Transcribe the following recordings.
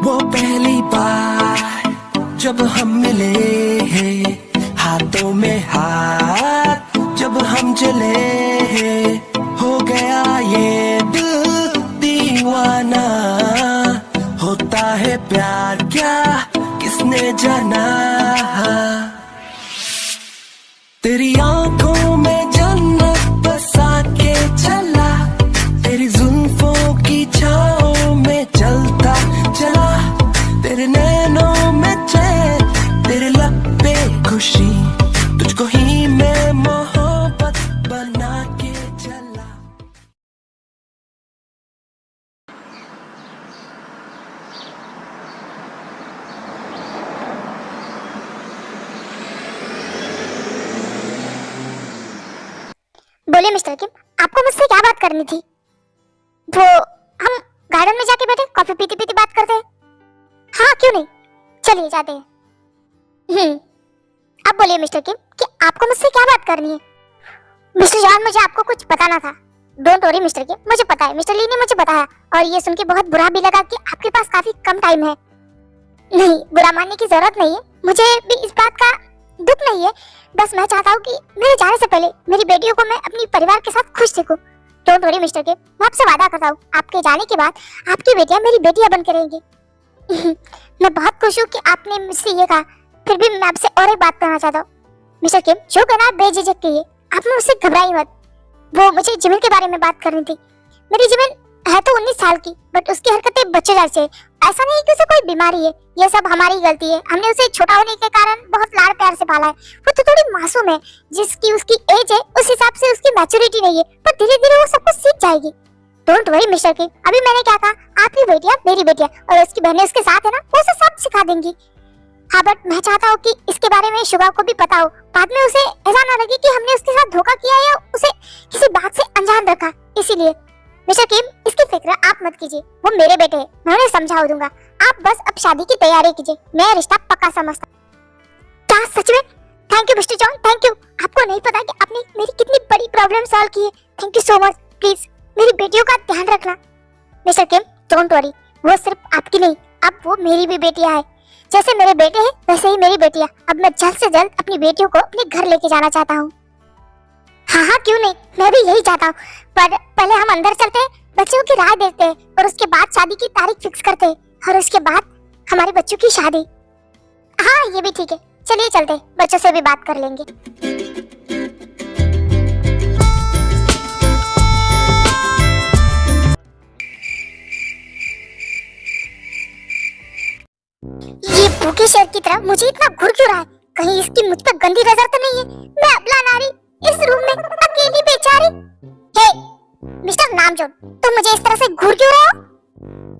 वो पहली बार जब हम मिले, हाथों में हाथ जब हम चले, हो गया ये दिल दीवाना। होता है प्यार क्या किसने जाना। तेरी आंखों में जन्नत बसा के चला, तेरी जुल्फों की छाओं में चलता चला। तेरे नैनों में चैन, तेरे लब पे खुशी, तुझको ही मैं मोहब्बत बना के चला। बोलिए मिस्टर किम, आपको मुझसे क्या बात करनी थी? वो हम गार्डन में जाके बैठे कॉफी पीते पीते बात करते हैं। हाँ क्यों नहीं, चलिए जाते हैं। अब बोलिए मिस्टर किम कि आपको मुझसे क्या बात करनी है। मिस्टर जॉन, मुझे आपको कुछ बताना था। डोंट वरी मिस्टर किम, मुझे पता है, मिस्टर ली ने मुझे बताया और ये सुन के बहुत बुरा भी लगा कि आपके पास काफी कम टाइम है। नहीं, बुरा मानने की जरूरत नहीं है, मुझे भी इस बात का दुख नहीं है। बस मैं चाहता हूँ कि मेरे जाने से पहले मेरी बेटियों को मैं अपनी परिवार के साथ खुश देखूं। डोंट वरी मिस्टर किम, मैं आपसे वादा करता हूँ आपके जाने के बाद आपकी बेटियां मेरी बेटियां बन के रहेंगी। मैं बहुत खुश हूँ कि आपने मुझसे ये कहा, फिर भी मैं आपसे और एक बात कहना चाहता हूँ। मिस्टर किम, जो कहना है बेझिझक कहिए, आप मुझसे घबराइए मत। वो मुझे जिमिन के बारे में बात करनी थी। मेरी जिमिन है तो 19 साल की, बट उसकी हरकतें बच्चे जैसे है। ऐसा नहीं कि उसे कोई बीमारी है, ये सब हमारी गलती है। हमने उसे छोटा होने के कारण बहुत लाड़ प्यार से पाला है। वो तो थोड़ी मासूम है, जिसकी उसकी एज है उस हिसाब से उसकी मैच्योरिटी नहीं है, पर धीरे धीरे वो सब कुछ सीख जाएगी। डोंट वरी मिस्टर किम, अभी मैंने क्या कहा, आपकी बेटियां मेरी बेटियां और उसकी बहनें उसके साथ है ना, वो उसे सब सिखा देंगी। हाँ, बट मैं चाहता हूँ कि इसके बारे में शुभा को भी पता हो, बाद में उसे ऐसा ना लगे कि हमने उसके साथ धोखा किया या उसे किसी बात से अनजान रखा। इसीलिए मिस्टर किम, इसकी फिक्र आप मत कीजिए, वो मेरे बेटे हैं, मैं उन्हें समझा दूंगा। आप बस अब शादी की तैयारी कीजिए, मैं रिश्ता पक्का समझता। क्या सच में? Thank you mister John, thank you. आपको नहीं पता कि आपने मेरी कितनी बड़ी प्रॉब्लम सॉल्व की है। Thank you so much. Please मेरी बेटियों का ध्यान रखना। मिस्टर किम, डोंट वरी, वो सिर्फ आपकी नहीं, अब वो मेरी भी बेटियां हैं। जैसे मेरे बेटे हैं वैसे ही मेरी बेटियां। अब मैं जल्द से जल्द अपनी बेटियों को अपने घर लेके जाना चाहता हूँ। हाँ, क्यों नहीं, मैं भी यही चाहता हूँ। पर पहले हम अंदर चलते हैं, बच्चों की राय देते हैं और उसके बाद शादी की तारीख फिक्स करते हैं और उसके बाद हमारे बच्चों की शादी। हाँ, ये भी ठीक है, चलिए चलते हैं, बच्चों से भी बात कर लेंगे। ये भूखे शेर की तरह मुझे इतना घूर क्यों रहा है? कहीं इसकी मुझ पर गंदी नजर तो नहीं है? मैं अबला नारी इस रूम में अकेली बेचारी। हे मिस्टर नामजोन, तुम मुझे इस तरह से घूर क्यों रहे हो?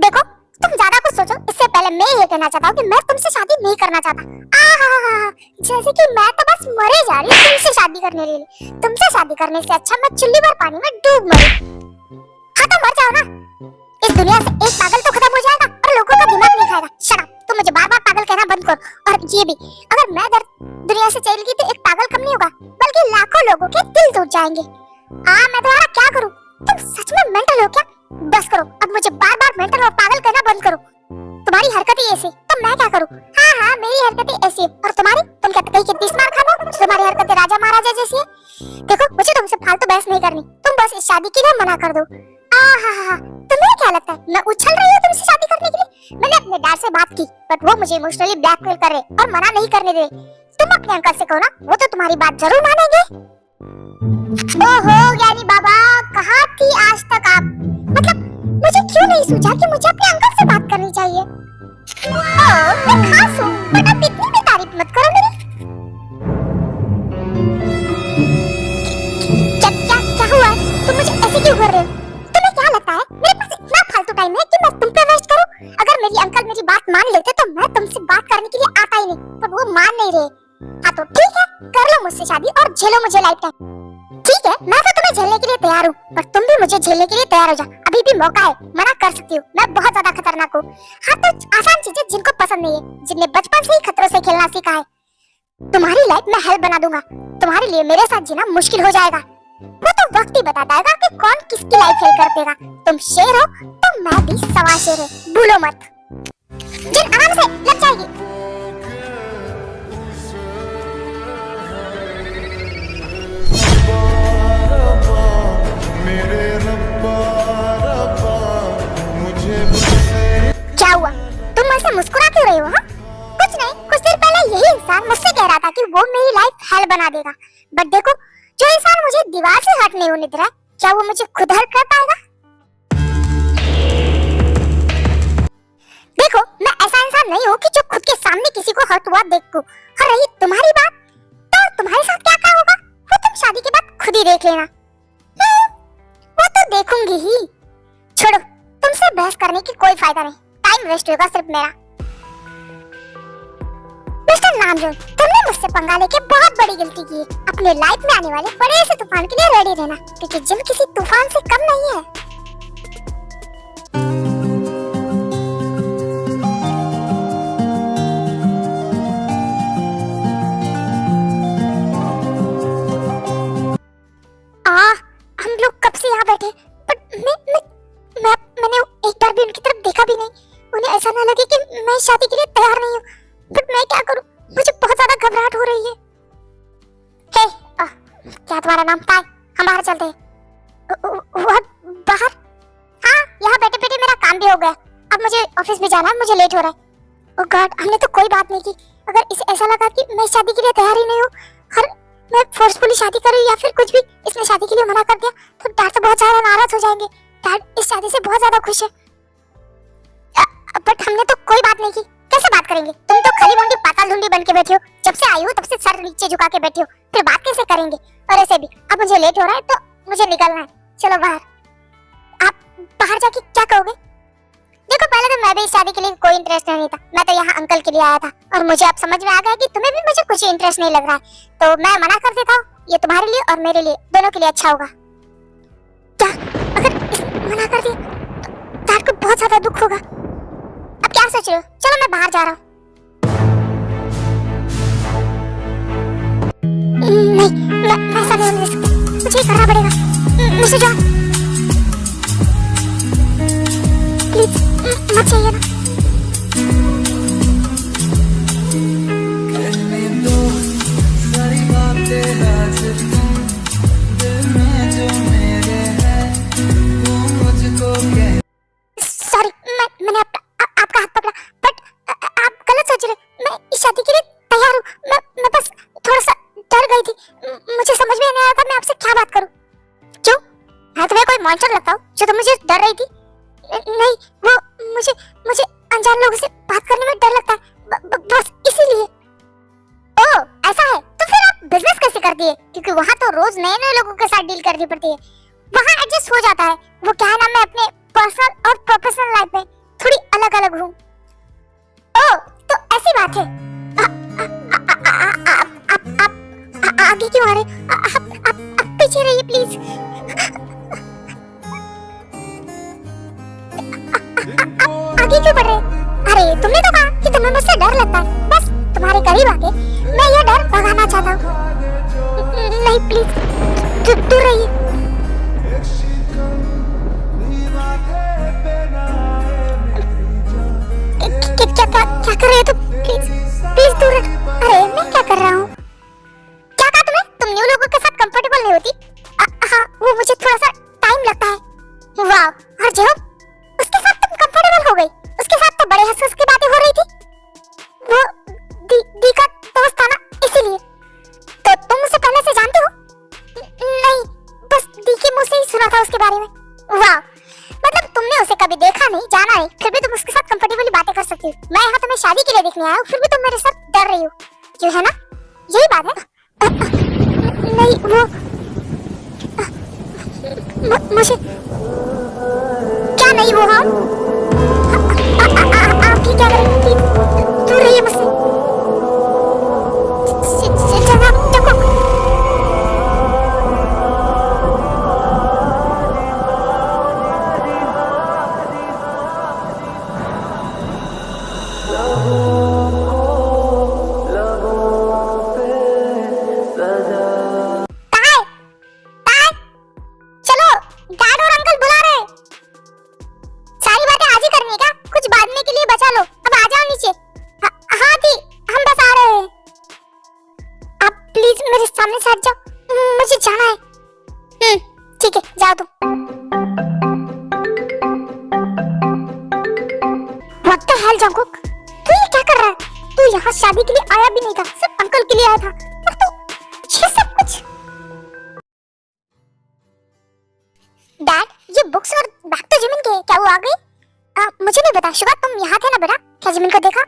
देखो, तुम ज्यादा कुछ सोचो इससे पहले मैं ये कहना चाहता हूँ कि मैं तुमसे शादी नहीं करना चाहता। आहा, जैसे कि मैं तो बस मरे जा रही हूँ तुमसे शादी करने के लिए। तुमसे शादी करने से अच्छा मैं चुल्ली भर पानी में डूब मरूं। हाँ तो मर जाओ ना, इस दुनिया से एक पागल तो खत्म हो जाएगा और लोगों का दिमाग नहीं खाएगा। शट अप, तुम मुझे बार बार पागल कहना बंद करो। और ये भी, अगर मैं दुनिया से चली गई तो एक पागल कम नहीं होगा, बल्कि लाखों लोगों के दिल टूट जाएंगे। मैं तुम्हारा क्या करूं? तुम सच में मेंटल हो क्या? बस करो, अब मुझे बार बार मेंटल और पागल कहना बंद करो। तुम्हारी हरकतें ऐसी, तो मैं क्या करूं? हाँ, मेरी हरकतें ऐसी है और तुम्हारी, तुम क्या कहीं के 30 मार खाना? तुम्हारी हरकतें राजा महाराजा जैसी है। देखो, मुझे तुमसे फालतू बहस नहीं करनी, तुम बस इस शादी के लिए मना कर दो। तुम्हें क्या लगता है मैं उछल रही हूँ तुमसे शादी करने के लिए? मैंने अपने डैड से बात की, बट वो मुझे इमोशनली ब्लैकमेल कर रहे और मना नहीं करने दे। तुम अपने अंकल से कहो ना, वो तो तुम्हारी बात जरूर मानेंगे। ओहो ज्ञानी बाबा, कहाँ थी आज तक आप? मतलब मुझे क्यों नहीं सूझा कि मुझे अपने अंकल से बात करनी चाहिए? मैं खास हूँ, बट आप इतनी भी तारीफ मत करो मेरी। क्या हुआ? तुम मुझे ऐसे क्यों कर रहे हो? तुम्हें क्या लगता है मेरे पास इतना फालतू टाइम है कि मैं तुम पे वेस्ट करूं? अगर मेरी अंकल मेरी बात मान लेते तो मैं तुमसे बात करने के लिए आता ही नहीं, पर वो मान नहीं रहे। हाँ तो ठीक है, कर लो मुझसे शादी और झेलो मुझे लाइफ टाइम। ठीक है, मैं तो तुम्हें झेलने के लिए तैयार हूँ, पर तुम भी मुझे झेलने के लिए तैयार हो जा। अभी भी मौका है, मना कर सकती हूँ, मैं बहुत ज्यादा खतरनाक हूँ। हाँ तो आसान चीजें जिनको पसंद नहीं है, जिनने बचपन से ही खतरों से खेलना सीखा है, तुम्हारी लाइफ मैं हेल बना दूंगा। तुम्हारे लिए मेरे साथ जीना मुश्किल हो जाएगा। वो तो वक्त ही बता देगा कि कौन किसकी लाइफ हेल कर देगा। तुम शेर हो तो मैं भी सवा शेर हूँ, भूलो मत। हेल बना देगा। बट देखो, जो इंसान मुझे दीवार से हट नहीं होने दे रहा है, क्या वो मुझे खुद हर्ट कर पाएगा? देखो, मैं ऐसा इंसान नहीं हूँ कि जो खुद के सामने किसी को हर्ट हुआ देखूं। और रही तुम्हारी बात, तो तुम्हारे साथ क्या क्या होगा वो तुम शादी के बाद खुद ही देख लेना। वो तो देखूंगी ही। छोड़ो, तुमसे बहस करने की कोई फायदा नहीं, टाइम वेस्ट होगा सिर्फ मेरा। मिस्टर नामजोन, तुमने मुझसे पंगा लेके बहुत बड़ी गलती की है। अपने लाइफ में आने वाले बड़े से तूफान के लिए रेडी रहना, क्योंकि जिन किसी तूफान से कम नहीं है। हम लोग कब से यहाँ बैठे, बट मैंने एक बार भी उनकी तरफ देखा भी नहीं। उन्हें ऐसा ना लगे कि मैं शादी के लिए तैयार नहीं हूँ। बट मैं क्या करूँ, मुझे बहुत ज्यादा घबराहट हो रही है। हे, क्या तुम्हारा नाम था? हम बाहर चलते हैं। बाहर? हाँ, यहाँ बैठे बैठे मेरा काम भी हो गया। अब मुझे ऑफिस भी जाना है, मुझे लेट हो रहा है। ओह गॉड, हमने तो कोई बात नहीं की। अगर इसे ऐसा लगा कि मैं शादी के लिए तैयार ही नहीं हूँ और मैं फोर्सफुली शादी करूँ या फिर कुछ भी, इसने शादी के लिए मना कर दिया, तो डैड तो बहुत ज्यादा नाराज हो जाएंगे। डैड इस शादी से बहुत ज्यादा खुश है। बट हमने तो कोई बात नहीं की, कैसे बात करेंगे? तुम तो खाली मुंडी पाताल ढूंढी बन के बैठी हो। जब से आई हो तब से सर नीचे झुका के बैठी हो, फिर बात कैसे करेंगे? और ऐसे भी अब मुझे लेट हो रहा है, तो मुझे निकलना है। चलो बाहर। आप बाहर जाके क्या कहोगे? देखो, पहले तो मैं भी इस शादी के लिए कोई इंटरेस्ट नहीं था। मैं तो यहाँ अंकल के लिए आया था, और मुझे अब समझ में आ गया कि तुम्हें भी मुझे कुछ इंटरेस्ट नहीं लग रहा है, तो मैं मना कर देता हूँ। ये तुम्हारे लिए और मेरे लिए, दोनों के लिए अच्छा होगा। क्या अगर मना कर दिया तो डैड को बहुत ज्यादा दुख होगा। अब क्या सोच रहे हो? चलो मैं बाहर जा रहा हूँ। नहीं, मैं ऐसा नहीं होने दे सकती, मुझे करना पड़ेगा। मुझे जा, प्लीज मत चाहिए ना। सारी बातें हाजिर दिल में जो मेरे है वो मुझको कह। सॉरी, मैंने आपका हाथ पकड़ा, बट आप गलत सोच रहे। मैं इस शादी के लिए तैयार हूँ। मैं बस थोड़ा सा डर गई थी। मुझे समझ में नहीं आया था मैं आपसे क्या बात करूँ। क्यों, मैं तुम्हें कोई मॉन्स्टर लगता हूँ जो तुम मुझे डर रही थी? नहीं, वो मुझे अनजान लोगों से बात करने में डर लगता है, बस इसीलिए। ओह, ऐसा है तो फिर आप बिजनेस कैसे करती है? क्योंकि वहाँ तो रोज नए नए लोगों के साथ डील करनी पड़ती है, वहाँ एडजस्ट हो जाता है। वो क्या है ना, मैं अपने पर्सनल और प्रोफेशनल लाइफ में थोड़ी अलग अलग हूँ। ओह, तो ऐसी बात है। आप आगे क्यों आ रहे? आप पीछे रहिए प्लीज। आगे क्यों बढ़ रहे? अरे तुमने तो कहा कि तुम्हें मुझसे डर लगता है, बस तुम्हारे करीब आके मैं ये डर भगाना चाहता हूँ। नहीं प्लीज, दूर रहिए। क्या कर रहे हो तुम? प्लीज दूर रहो। अरे मैं क्या कर रहा हूँ? क्या कहा तुमने? तुम न्यू लोगों के साथ कंफर्टेबल नहीं होती? हाँ, वो मुझे थोड़ा सा टाइम लगता है। वाह, और जो उसके साथ तुम कंफर्टेबल हो गई? उसके साथ तो बड़े हंस की बातें हो रही थी। वो दी का दोस्त था ना, इसीलिए। तो तुम उसे पहले से जानते हो? नहीं, बस दी के मुंह से ही सुना था उसके बारे में। वाह, मतलब तुमने उसे कभी देखा नहीं, जाना नहीं, फिर भी तुम उसके साथ कंफर्टेबली बातें कर सकती हो। मैं यहाँ तुम्हें शादी के लिए देखने आया हूँ, फिर भी तुम मेरे साथ डर रही हो, क्यों? है ना, यही बात है ना? नहीं, वो मुझे क्या नहीं, वो हाँ आप क्या कर रहे हैं? दूर रहिए मुझसे। ठीक है, जाओ तुम। What the hell, Jungkook? तू ये क्या कर रहा है? तू यहाँ शादी के लिए आया भी नहीं था, सिर्फ अंकल के लिए आया था, और तू कुछ। डैड, ये बुक्स और बैग तो जिमिन के, क्या वो आ गई? मुझे नहीं पता। शुगा, तुम यहाँ थे ना बेटा? क्या जिमिन को देखा?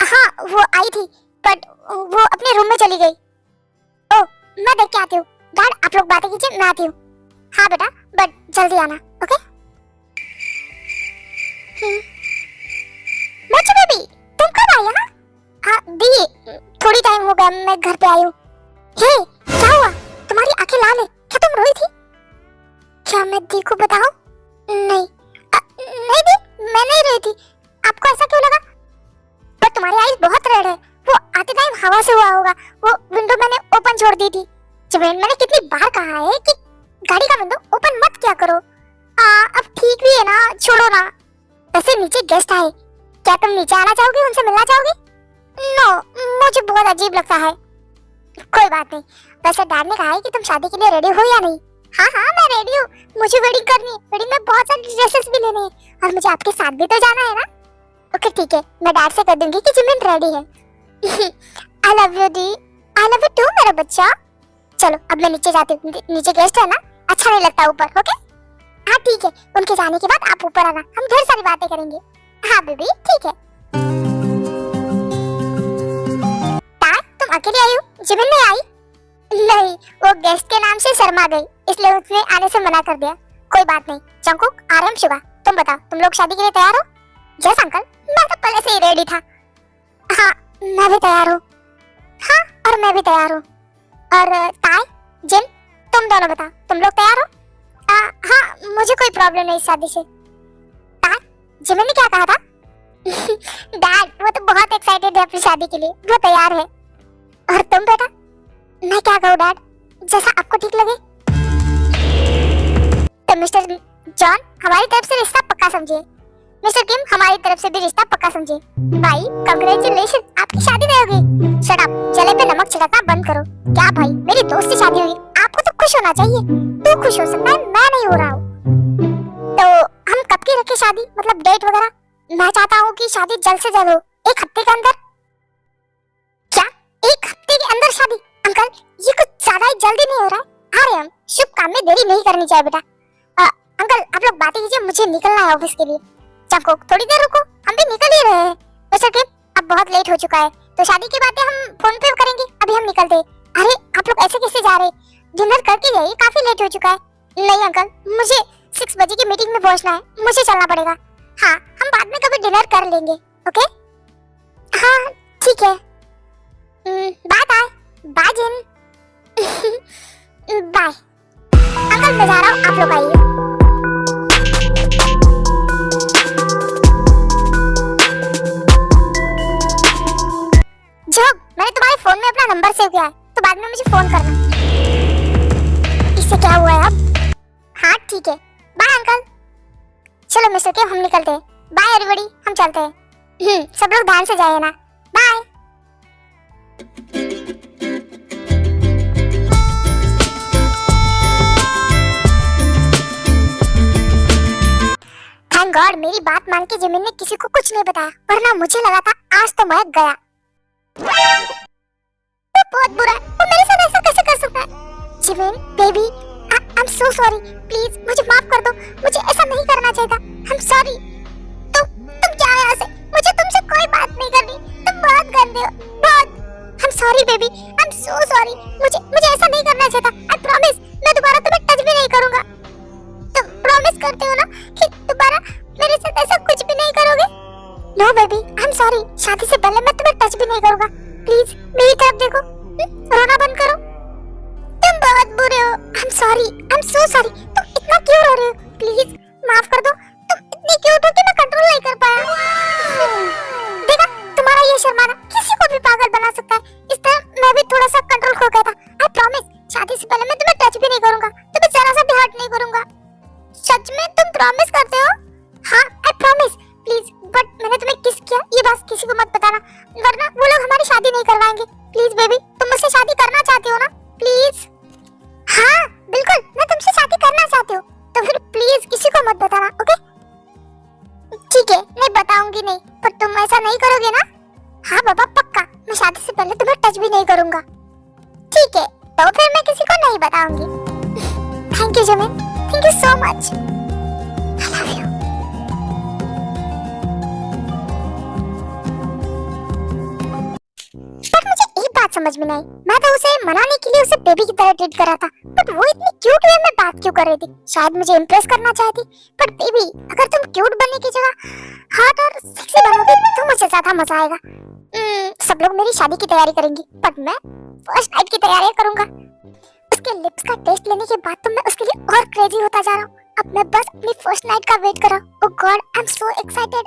हाँ, वो आई थी, बट वो अपने रूम में चली गई। ओह, मैं देख के आती हूँ। डैड, आप लोग बातें कीजिए, मैं आती हूँ। हाँ बेटा, बट जल्दी आना, ओके? मोची बेबी, तुम कब आई यहाँ? हाँ दी, थोड़ी टाइम हो गया मैं घर पे आई हूँ। हे, क्या हुआ? तुम्हारी आंखें लाल है, क्या तुम रोई थी? क्या मैं दी को बताऊं? नहीं नहीं दी, मैं नहीं रोई थी। आपको ऐसा क्यों लगा? पर तुम्हारी आईज बहुत रेड है। वो आते टाइम हवा से हुआ होगा। वो विंडो मैंने ओपन छोड़ दी थी। जिमिन, मैंने कितनी बार कहा है कि गाड़ी का विंडो ओपन मत किया करो। अब ठीक भी है ना, छोड़ो ना। वैसे नीचे गेस्ट आए, क्या तुम नीचे आना चाहोगे, उनसे मिलना चाहोगे? नो, मुझे बहुत अजीब लगता है। कोई बात नहीं। वैसे डैड ने कहा है कि तुम शादी के लिए रेडी हो या नहीं? हाँ हाँ, मैं रेडी हूँ। मुझे वेडिंग करनी है। वेडिंग में बहुत सारे ड्रेसेस भी लेने हैं और मुझे आपके साथ भी तो जाना है ना। ओके ठीक है, मैं डैड से कह दूंगी कि जिमिन रेडी है। आई लव यू दी। आई लव यू टू मेरा बच्चा। चलो अब मैं नीचे जाती हूँ। नीचे गेस्ट है ना, अच्छा नहीं लगता ऊपर। ओके हाँ ठीक है, उनके जाने के बाद आप ऊपर आना, हम ढेर सारी बातें करेंगे। हाँ बेबी ठीक है। तुम अकेले आई हो? जिमिन नहीं आई? नहीं, वो गेस्ट के नाम से शर्मा गई, इसलिए उसने आने से मना कर दिया। कोई बात नहीं। जंकुक, आरएम, शुगा, तुम बताओ, तुम लोग शादी के लिए तैयार हो? यस अंकल, मैं तो पहले से ही रेडी था। हाँ, मैं भी तैयार हूँ। हाँ, और मैं भी तैयार हूँ। और ताई, जिन, तुम दोनों बताओ, तुम लोग तैयार हो? हाँ, मुझे कोई प्रॉब्लम नहीं इस शादी से। ताई, जिमिन ने क्या कहा था? डैड, वो तो बहुत एक्साइटेड है अपनी शादी के लिए, वो तैयार है। और तुम बेटा? मैं क्या कहूँ डैड, जैसा आपको ठीक लगे। तो मिस्टर जॉन, हमारी तरफ से रिश्ता पक्का समझिए। मिस्टर किम, हमारी तरफ से भी रिश्ता पक्का समझिए। भाई कांग्रेचुलेशन, आपकी शादी नहीं होगी। शट अप, जले पे नमक छिड़कना बंद करो। क्या भाई, मेरी दोस्त की शादी हुई, आपको तो खुश होना चाहिए। तू खुश हो सकता है, मैं नहीं हो रहा हूँ। तो हम कब की रखें शादी, मतलब डेट वगैरह? मैं चाहता हूँ कि शादी जल्द से जल्द हो, 1 हफ्ते के अंदर। क्या 1 हफ्ते के अंदर शादी? अंकल, ये कुछ ज्यादा ही जल्दी नहीं हो रहा है? अरे हम शुभ काम में देरी नहीं करनी चाहिए बेटा। अंकल आप लोग बातें कीजिए, मुझे निकलना है ऑफिस के लिए। चंको, थोड़ी देर रुको, हम भी निकल ही रहे हैं। मिस्टर किम, अब बहुत लेट हो चुका है, तो शादी की बातें हम फोन पे करेंगे, अभी हम निकलते हैं। अरे आप लोग ऐसे कैसे जा रहे हैं? डिनर करके जाइए, काफी लेट हो चुका है। नहीं अंकल, मुझे 6 बजे की मीटिंग में पहुंचना है, मुझे चलना पड़ेगा। हाँ, हम बाद में कभी डिनर कर लेंगे, ओके? हाँ ठीक है, बाय बाय। बाय जिन। बाय अंकल, मैं जा रहा हूँ, आप लोग आइए। जब मैंने तुम्हारे फोन में अपना नंबर सेव किया है, तो बाद में मुझे फोन करना। इससे क्या हुआ है अब? हाँ ठीक है, बाय अंकल। चलो मिस्टर के, हम निकलते हैं। बाय एवरीबॉडी, हम चलते हैं। सब लोग ध्यान से जाइए ना। बाय। थैंक गॉड, मेरी बात मान के जिमिन ने किसी को कुछ नहीं बताया, वरना मुझे लगा था आज तो मैं गया। वो बहुत बुरा है, वो मेरे साथ ऐसा कैसे कर सकता है? Jimin baby, I am so sorry, please मुझे माफ कर दो, मुझे ऐसा नहीं करना चाहिए था। आई एम सॉरी। तुम जाओ यहाँ से, मुझे तुमसे कोई बात नहीं करनी, तुम बहुत गंदे हो, बहुत। आई am sorry baby, I am so sorry, मुझे ऐसा नहीं करना चाहिए था। आई प्रॉमिस, मैं दोबारा तुम्हें टच भी नहीं करूंगा। तुम प्रॉमिस करते हो ना कि दोबारा मेरे साथ ऐसा कुछ भी नहीं करोगे? No baby, I am sorry, शादी से पहले मैं तुम्हें टच भी नहीं करूंगा। प्लीज मेरी तरफ देखो, रोना बंद करो। तुम बहुत बुरे हो। आई am sorry, I am so sorry. तुम इतना क्यों रो रहे हो? प्लीज माफ कर दो। तुम इतनी क्यूट हो कि मैं कंट्रोल नहीं कर पाया। देखा, तुम्हारा ये शर्माना किसी को भी पागल बना सकता है। इस तरह मैं भी थोड़ा सा कंट्रोल खो गया था। आई प्रॉमिस, शादी से पहले मैं तुम्हें टच भी नहीं करूंगा, तुम्हें जरा सा भी हर्ट नहीं करूंगा। सच में तुम प्रॉमिस करते हो? हाँ, आई प्रॉमिस। प्लीज, बट मैंने तुम्हें किस किया ये बात किसी को मत बताना, वरना वो लोग हमारी शादी नहीं करवाएंगे। प्लीज बेबी, तुम मुझसे शादी करना चाहती हो ना? प्लीज। हाँ बिल्कुल, मैं तुमसे शादी करना चाहती हूँ, तो फिर प्लीज किसी को मत बताना, ओके? ठीक है, नहीं बताऊंगी नहीं, पर तुम ऐसा नहीं करोगे ना? हाँ बाबा पक्का, मैं शादी से पहले तुम्हें टच भी नहीं करूंगा। ठीक है, तो फिर मैं किसी को नहीं बताऊंगी। थैंक यू जमीन, thank you so much, I love you. पर मुझे एक बात समझ में नहीं आई, मैं तो उसे मनाने के लिए उसे बेबी की तरह ट्रीट कर रहा था, बट वो इतनी क्यूट वे में बात क्यों कर रही थी? शायद मुझे इम्प्रेस करना चाहती। पर बेबी, अगर तुम क्यूट बनने की जगह हॉट और सेक्सी बनोगे तो मुझे ज्यादा मजा आएगा। सब लोग मेरी शादी की तैयारी करेंगी, पर मैं फर्स्ट नाइट की तैयारी करूंगा। उसके लिप्स का टेस्ट लेने के बाद तो मैं उसके लिए और क्रेजी होता जा रहा हूँ। अब मैं बस अपनी फर्स्ट नाइट का वेट कर रहा हूँ। Oh god, I am so excited.